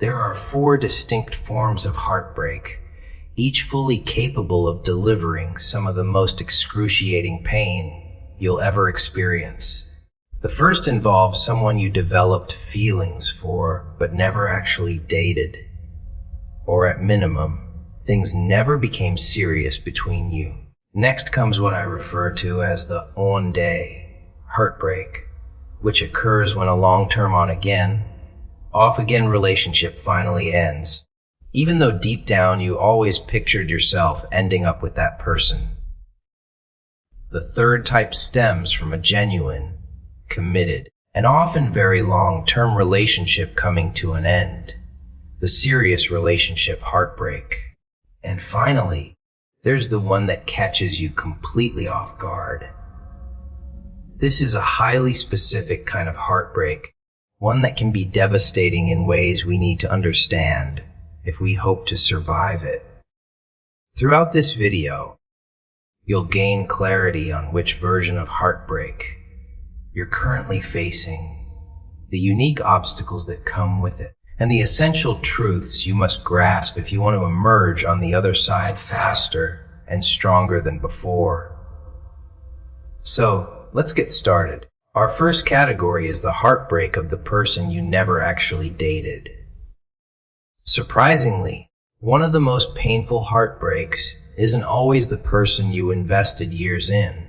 There are four distinct forms of heartbreak, each fully capable of delivering some of the most excruciating pain you'll ever experience. The first involves someone you developed feelings for but never actually dated. Or at minimum, things never became serious between you. Next comes what I refer to as the on-day heartbreak, which occurs when a long-term on-again, off-again relationship finally ends, even though deep down you always pictured yourself ending up with that person. The third type stems from a genuine, committed, and often very long-term relationship coming to an end, the serious relationship heartbreak. And finally, there's the one that catches you completely off guard. This is a highly specific kind of heartbreak, one that can be devastating in ways we need to understand if we hope to survive it. Throughout this video, you'll gain clarity on which version of heartbreak you're currently facing, the unique obstacles that come with it, and the essential truths you must grasp if you want to emerge on the other side faster and stronger than before. So, let's get started. Our first category is the heartbreak of the person you never actually dated. Surprisingly, one of the most painful heartbreaks isn't always the person you invested years in.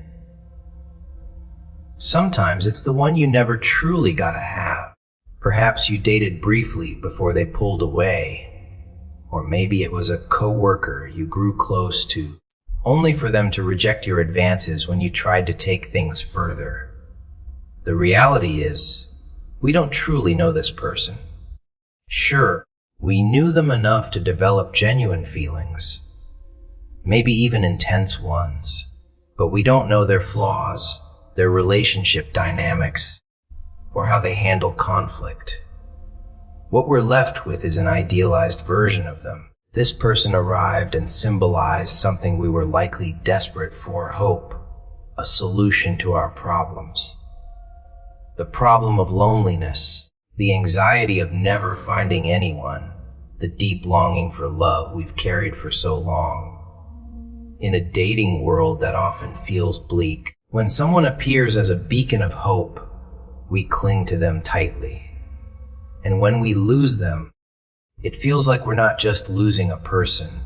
Sometimes it's the one you never truly got to have. Perhaps you dated briefly before they pulled away. Or maybe it was a coworker you grew close to, only for them to reject your advances when you tried to take things further. The reality is, we don't truly know this person. Sure, we knew them enough to develop genuine feelings, maybe even intense ones, but we don't know their flaws, their relationship dynamics, or how they handle conflict. What we're left with is an idealized version of them. This person arrived and symbolized something we were likely desperate for: hope, a solution to our problems. The problem of loneliness, the anxiety of never finding anyone, the deep longing for love we've carried for so long. In a dating world that often feels bleak, when someone appears as a beacon of hope, we cling to them tightly. And when we lose them, it feels like we're not just losing a person.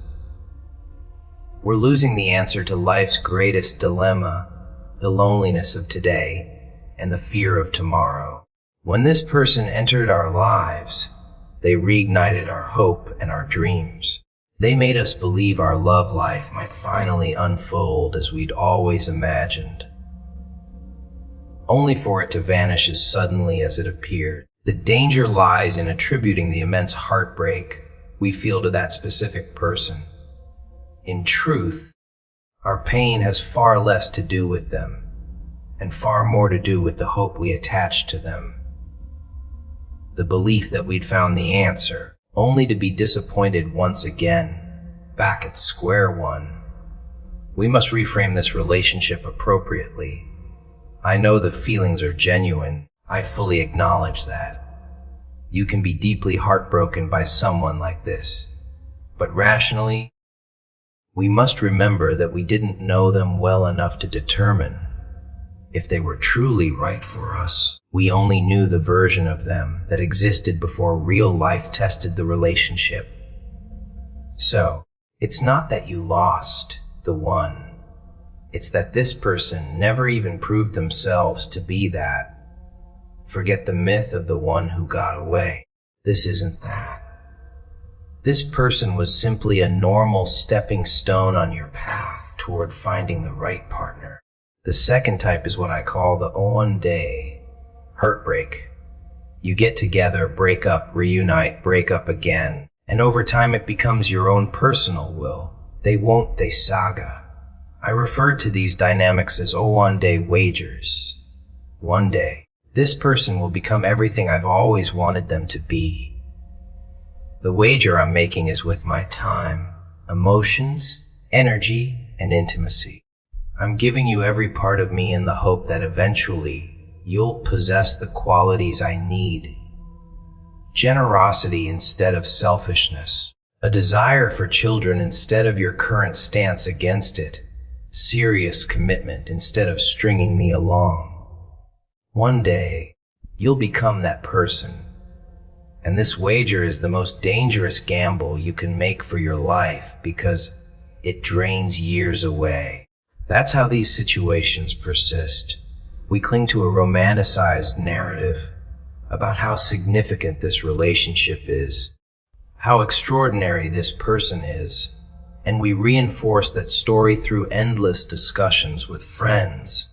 We're losing the answer to life's greatest dilemma, the loneliness of today and the fear of tomorrow. When this person entered our lives, they reignited our hope and our dreams. They made us believe our love life might finally unfold as we'd always imagined, only for it to vanish as suddenly as it appeared. The danger lies in attributing the immense heartbreak we feel to that specific person. In truth, our pain has far less to do with them, and far more to do with the hope we attach to them. The belief that we'd found the answer, only to be disappointed once again, back at square one. We must reframe this relationship appropriately. I know the feelings are genuine. I fully acknowledge that. You can be deeply heartbroken by someone like this. But rationally, we must remember that we didn't know them well enough to determine if they were truly right for us. We only knew the version of them that existed before real life tested the relationship. So, it's not that you lost the one. It's that this person never even proved themselves to be that. Forget the myth of the one who got away. This isn't that. This person was simply a normal stepping stone on your path toward finding the right partner. The second type is what I call the on-day heartbreak. You get together, break up, reunite, break up again, and over time it becomes your own personal will. They won't, they saga. I refer to these dynamics as one-day wagers. One day, this person will become everything I've always wanted them to be. The wager I'm making is with my time, emotions, energy, and intimacy. I'm giving you every part of me in the hope that eventually you'll possess the qualities I need generosity instead of selfishness, a desire for children instead of your current stance against it, serious commitment instead of stringing me along. One day, you'll become that person. And this wager is the most dangerous gamble you can make for your life because it drains years away. That's how these situations persist. We cling to a romanticized narrative about how significant this relationship is, how extraordinary this person is, and we reinforce that story through endless discussions with friends,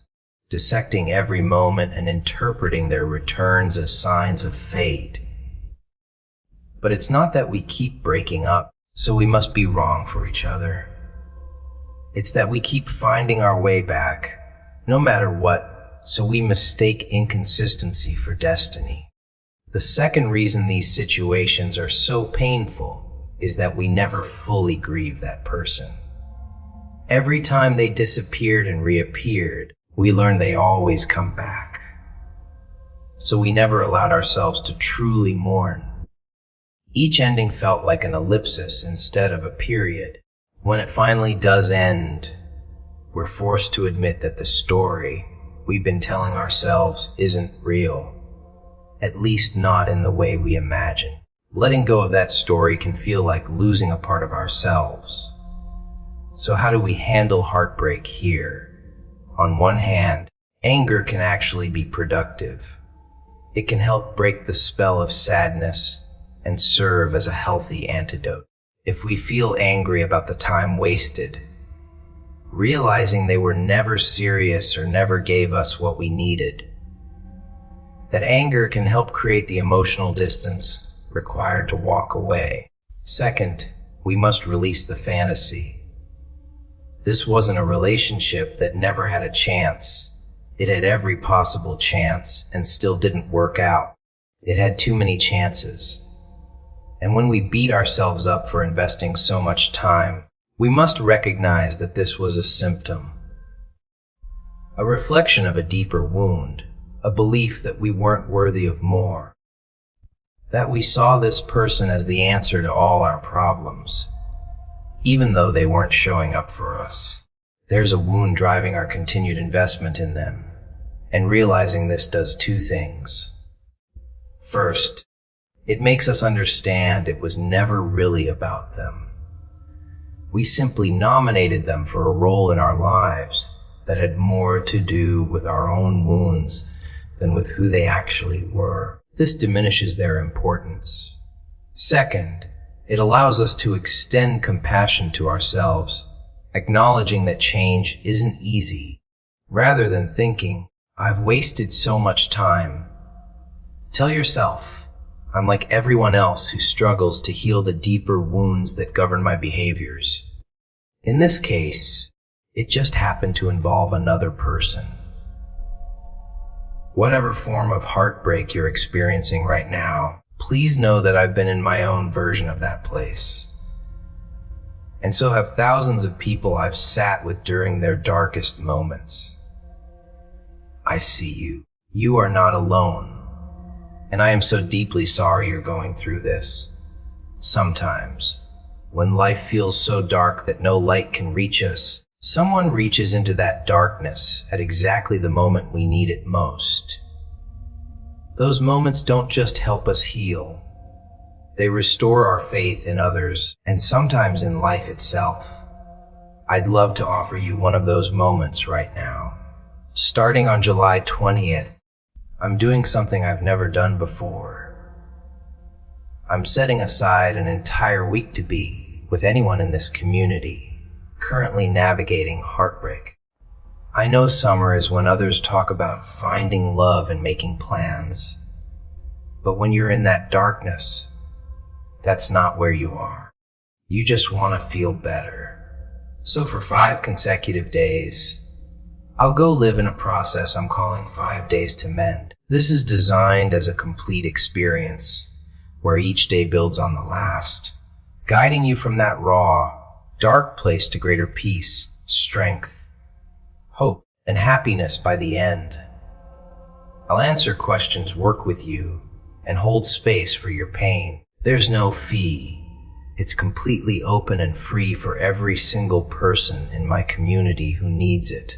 dissecting every moment and interpreting their returns as signs of fate. But it's not that we keep breaking up, so we must be wrong for each other. It's that we keep finding our way back, no matter what, so we mistake inconsistency for destiny. The second reason these situations are so painful is that we never fully grieve that person. Every time they disappeared and reappeared, we learned they always come back. So we never allowed ourselves to truly mourn. Each ending felt like an ellipsis instead of a period. When it finally does end, we're forced to admit that the story we've been telling ourselves isn't real, at least not in the way we imagine. Letting go of that story can feel like losing a part of ourselves. So how do we handle heartbreak here? On one hand, anger can actually be productive. It can help break the spell of sadness and serve as a healthy antidote. If we feel angry about the time wasted, realizing they were never serious or never gave us what we needed, that anger can help create the emotional distance required to walk away. Second, we must release the fantasy. This wasn't a relationship that never had a chance. It had every possible chance and still didn't work out. It had too many chances. And when we beat ourselves up for investing so much time, we must recognize that this was a symptom, a reflection of a deeper wound, a belief that we weren't worthy of more, that we saw this person as the answer to all our problems, even though they weren't showing up for us. There's a wound driving our continued investment in them, and realizing this does two things. First, it makes us understand it was never really about them. We simply nominated them for a role in our lives that had more to do with our own wounds than with who they actually were. This diminishes their importance. Second, it allows us to extend compassion to ourselves, acknowledging that change isn't easy. Rather than thinking, "I've wasted so much time," tell yourself, "I'm like everyone else who struggles to heal the deeper wounds that govern my behaviors." In this case, it just happened to involve another person. Whatever form of heartbreak you're experiencing right now, please know that I've been in my own version of that place. And so have thousands of people I've sat with during their darkest moments. I see you. You are not alone. And I am so deeply sorry you're going through this. Sometimes, when life feels so dark that no light can reach us, someone reaches into that darkness at exactly the moment we need it most. Those moments don't just help us heal. They restore our faith in others, and sometimes in life itself. I'd love to offer you one of those moments right now. Starting on July 20th, I'm doing something I've never done before. I'm setting aside an entire week to be with anyone in this community currently navigating heartbreak. I know summer is when others talk about finding love and making plans. But when you're in that darkness, that's not where you are. You just want to feel better. So for 5 consecutive days, I'll go live in a process I'm calling 5 Days to Mend. This is designed as a complete experience where each day builds on the last, guiding you from that raw, dark place to greater peace, strength, hope, and happiness by the end. I'll answer questions, work with you, and hold space for your pain. There's no fee. It's completely open and free for every single person in my community who needs it.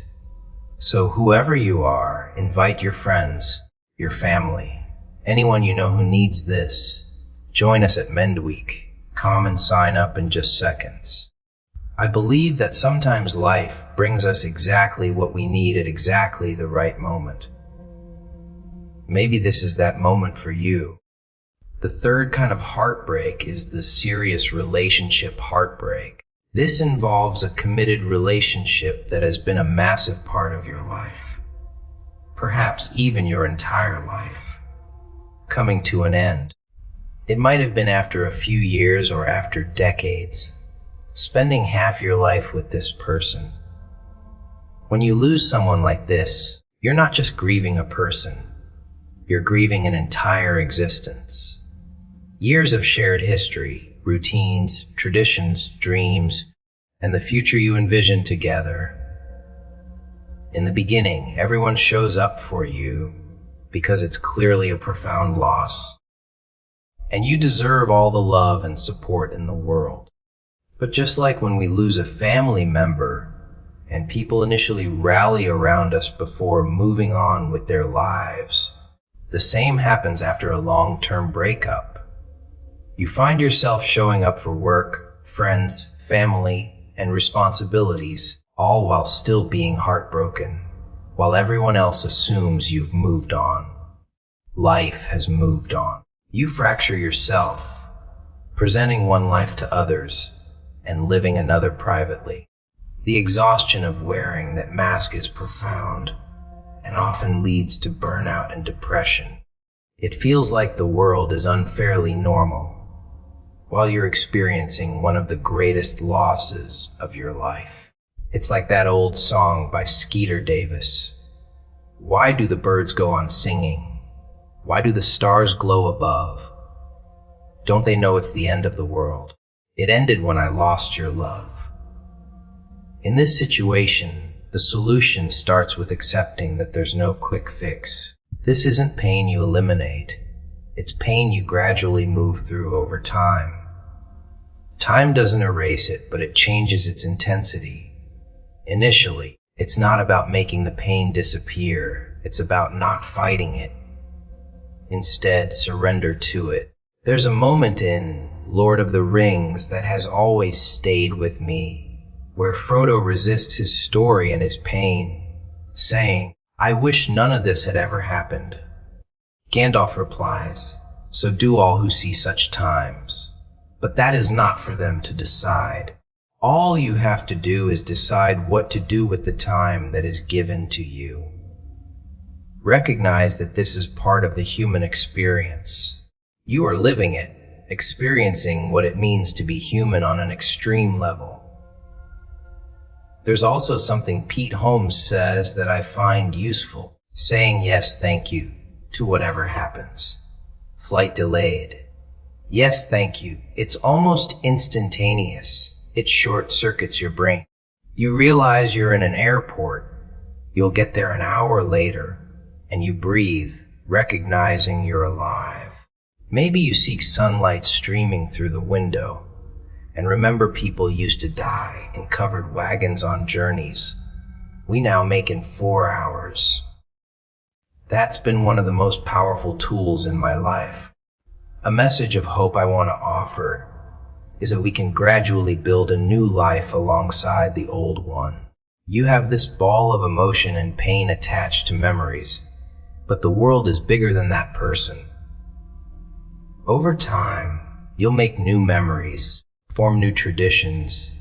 So whoever you are, invite your friends, your family, anyone you know who needs this. Join us at Mend Week. Come and sign up in just seconds. I believe that sometimes life brings us exactly what we need at exactly the right moment. Maybe this is that moment for you. The third kind of heartbreak is the serious relationship heartbreak. This involves a committed relationship that has been a massive part of your life, perhaps even your entire life, coming to an end. It might have been after a few years or after decades, spending half your life with this person. When you lose someone like this, you're not just grieving a person, you're grieving an entire existence. Years of shared history, routines, traditions, dreams, and the future you envision together. In the beginning, everyone shows up for you because it's clearly a profound loss, and you deserve all the love and support in the world. But just like when we lose a family member and people initially rally around us before moving on with their lives, the same happens after a long-term breakup. You find yourself showing up for work, friends, family, and responsibilities, all while still being heartbroken, while everyone else assumes you've moved on. Life has moved on. You fracture yourself, presenting one life to others and living another privately. The exhaustion of wearing that mask is profound and often leads to burnout and depression. It feels like the world is unfairly normal, while you're experiencing one of the greatest losses of your life. It's like that old song by Skeeter Davis. Why do the birds go on singing? Why do the stars glow above? Don't they know it's the end of the world? It ended when I lost your love. In this situation, the solution starts with accepting that there's no quick fix. This isn't pain you eliminate. It's pain you gradually move through over time. Time doesn't erase it, but it changes its intensity. Initially, it's not about making the pain disappear. It's about not fighting it. Instead, surrender to it. There's a moment in Lord of the Rings that has always stayed with me, where Frodo resists his story and his pain, saying, "I wish none of this had ever happened." Gandalf replies, "So do all who see such times." But that is not for them to decide. All you have to do is decide what to do with the time that is given to you. Recognize that this is part of the human experience. You are living it, experiencing what it means to be human on an extreme level. There's also something Pete Holmes says that I find useful, saying yes, thank you to whatever happens. Flight delayed. Yes, thank you. It's almost instantaneous. It short-circuits your brain. You realize you're in an airport. You'll get there an hour later, and you breathe, recognizing you're alive. Maybe you seek sunlight streaming through the window, and remember people used to die in covered wagons on journeys we now make in 4 hours. That's been one of the most powerful tools in my life. A message of hope I want to offer is that we can gradually build a new life alongside the old one. You have this ball of emotion and pain attached to memories, but the world is bigger than that person. Over time, you'll make new memories, form new traditions,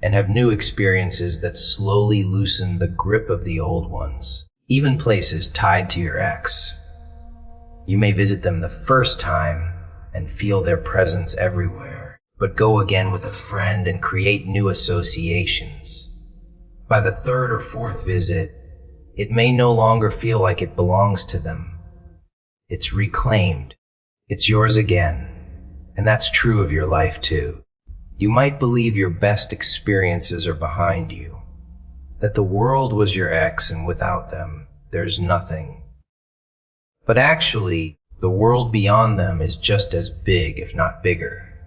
and have new experiences that slowly loosen the grip of the old ones. Even places tied to your ex. You may visit them the first time and feel their presence everywhere, but go again with a friend and create new associations. By the third or fourth visit, it may no longer feel like it belongs to them. It's reclaimed. It's yours again. And that's true of your life too. You might believe your best experiences are behind you, that the world was your ex and without them, there's nothing. But actually, The world beyond them is just as big, if not bigger.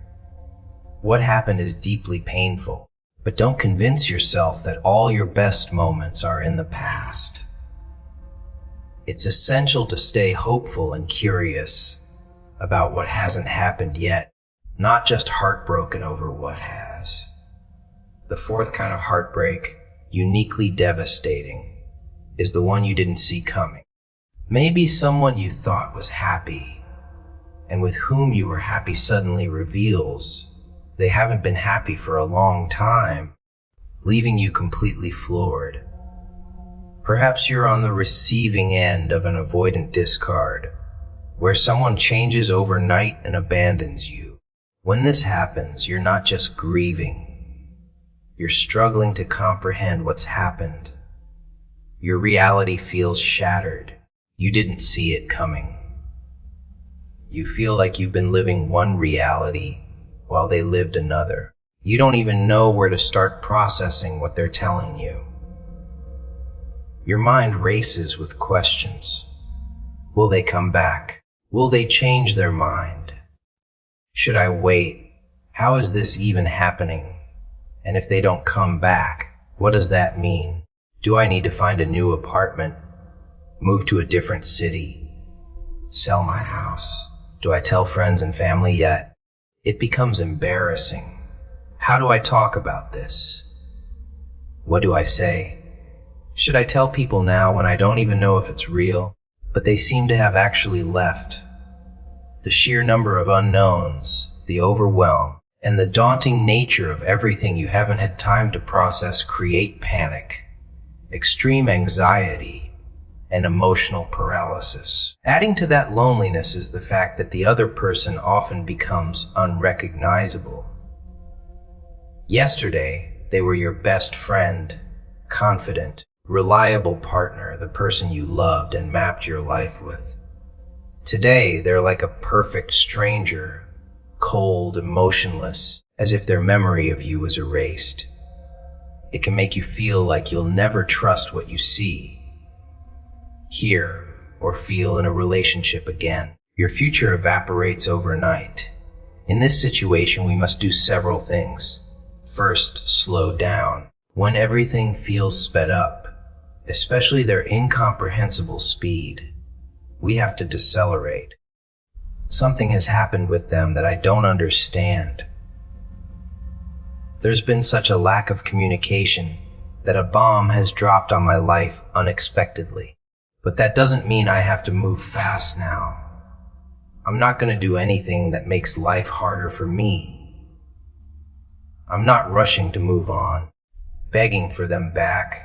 What happened is deeply painful, but don't convince yourself that all your best moments are in the past. It's essential to stay hopeful and curious about what hasn't happened yet, not just heartbroken over what has. The fourth kind of heartbreak, uniquely devastating, is the one you didn't see coming. Maybe someone you thought was happy, and with whom you were happy suddenly reveals they haven't been happy for a long time, leaving you completely floored. Perhaps you're on the receiving end of an avoidant discard, where someone changes overnight and abandons you. When this happens, you're not just grieving. You're struggling to comprehend what's happened. Your reality feels shattered. You didn't see it coming. You feel like you've been living one reality while they lived another. You don't even know where to start processing what they're telling you. Your mind races with questions. Will they come back? Will they change their mind? Should I wait? How is this even happening? And if they don't come back, what does that mean? Do I need to find a new apartment? Move to a different city? Sell my house? Do I tell friends and family yet? It becomes embarrassing. How do I talk about this? What do I say? Should I tell people now when I don't even know if it's real? But they seem to have actually left. The sheer number of unknowns, the overwhelm, and the daunting nature of everything you haven't had time to process create panic, extreme anxiety, and emotional paralysis. Adding to that loneliness is the fact that the other person often becomes unrecognizable. Yesterday, they were your best friend, confident, reliable partner, the person you loved and mapped your life with. Today, they're like a perfect stranger, cold, emotionless, as if their memory of you was erased. It can make you feel like you'll never trust what you see, hear, or feel in a relationship again. Your future evaporates overnight. In this situation, we must do several things. First, slow down. When everything feels sped up, especially their incomprehensible speed, we have to decelerate. Something has happened with them that I don't understand. There's been such a lack of communication that a bomb has dropped on my life unexpectedly. But that doesn't mean I have to move fast now. I'm not going to do anything that makes life harder for me. I'm not rushing to move on, begging for them back,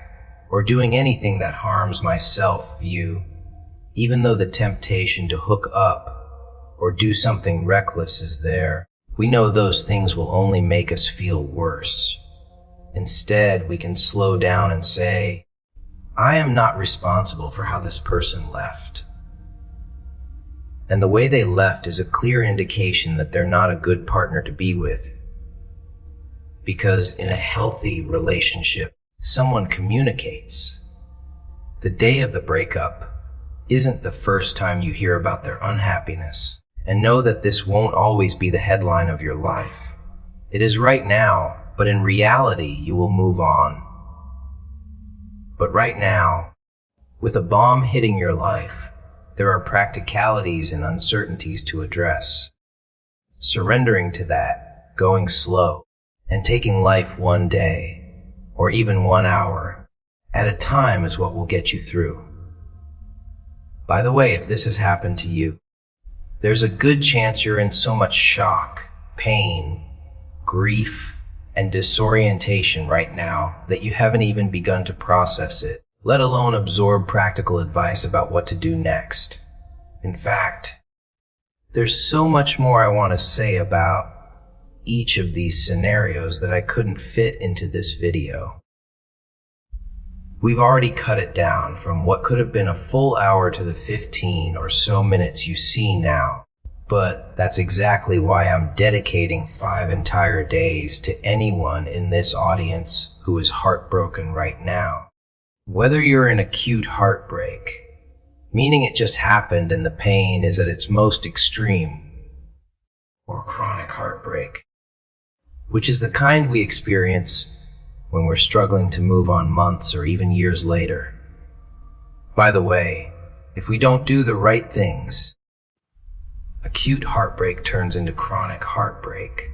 or doing anything that harms my self-view, even though the temptation to hook up or do something reckless is there. We know those things will only make us feel worse. Instead, we can slow down and say, I am not responsible for how this person left. And the way they left is a clear indication that they're not a good partner to be with. Because in a healthy relationship, someone communicates. The day of the breakup isn't the first time you hear about their unhappiness. And know that this won't always be the headline of your life. It is right now, but in reality, you will move on. But right now, with a bomb hitting your life, there are practicalities and uncertainties to address. Surrendering to that, going slow, and taking life one day, or even 1 hour, at a time is what will get you through. By the way, if this has happened to you, there's a good chance you're in so much shock, pain, grief, and disorientation right now that you haven't even begun to process it, let alone absorb practical advice about what to do next. In fact, there's so much more I want to say about each of these scenarios that I couldn't fit into this video. We've already cut it down from what could have been a full hour to the 15 or so minutes you see now. But that's exactly why I'm dedicating 5 entire days to anyone in this audience who is heartbroken right now. Whether you're in acute heartbreak, meaning it just happened and the pain is at its most extreme, or chronic heartbreak, which is the kind we experience when we're struggling to move on months or even years later. By the way, if we don't do the right things, acute heartbreak turns into chronic heartbreak,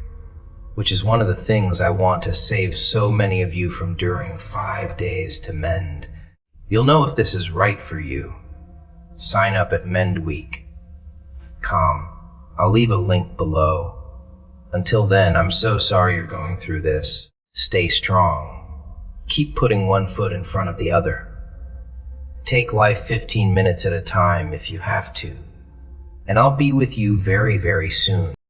which is one of the things I want to save so many of you from during 5 days to mend. You'll know if this is right for you. Sign up at mendweek.com. I'll leave a link below. Until then, I'm so sorry you're going through this. Stay strong. Keep putting one foot in front of the other. Take life 15 minutes at a time if you have to. And I'll be with you very, very soon.